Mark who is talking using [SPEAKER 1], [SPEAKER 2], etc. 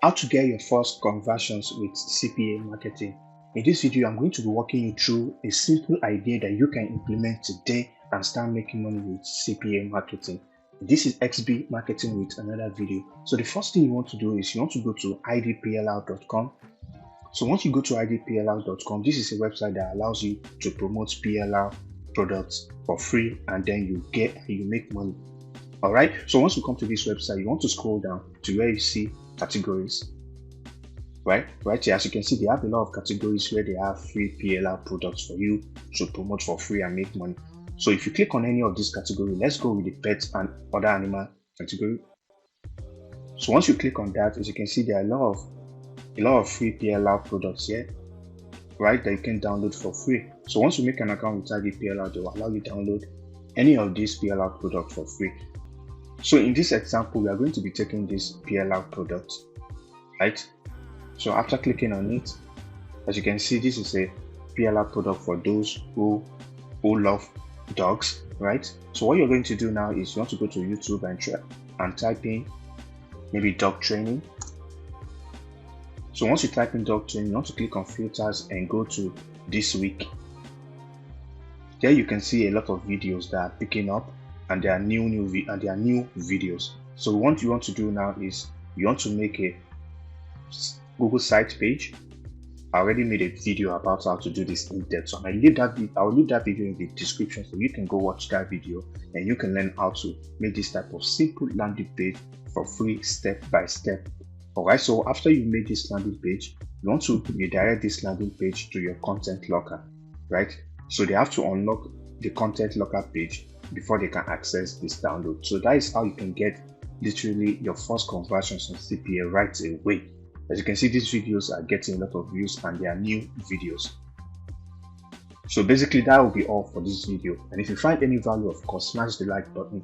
[SPEAKER 1] How to get your first conversions with CPA marketing. In this video, I'm going to be walking you through a simple idea that you can implement today and start making money with CPA marketing. This is XB Marketing with another video. So the first thing you want to do is you want to go to idplr.com. So once you go to idplr.com, this is a website that allows you to promote PLR products for free, and then you make money. All right. So once you come to this website, you want to scroll down to where you see categories. Right here, as you can see, they have a lot of categories where they have free PLR products for you to promote for free and make money. So if you click on any of these categories, let's go with the pets and other animal category. So once you click on that, as you can see, there are a lot of free PLR products here, right, that you can download for free. So once you make an account with IDPLR, they will allow you to download any of these PLR products for free. So in this example, we are going to be taking this PLR product, right? So after clicking on it, as you can see, this is a PLR product for those who love dogs, right? So what you're going to do now is you want to go to YouTube and type in maybe dog training. So once you type in dog training, you want to click on filters and go to this week. There you can see a lot of videos that are picking up, and there are new videos. So what you want to do now is you want to make a Google site page. I already made a video about how to do this in depth, so I'll leave that video in the description so you can go watch that video and you can learn how to make this type of simple landing page for free, step by step. Alright, so after you made this landing page, you want to redirect this landing page to your content locker, right? So they have to unlock the content locker page before they can access this download. So that is how you can get literally your first conversions on CPA right away. As you can see, these videos are getting a lot of views and they are new videos. So basically that will be all for this video, and if you find any value, of course, smash the like button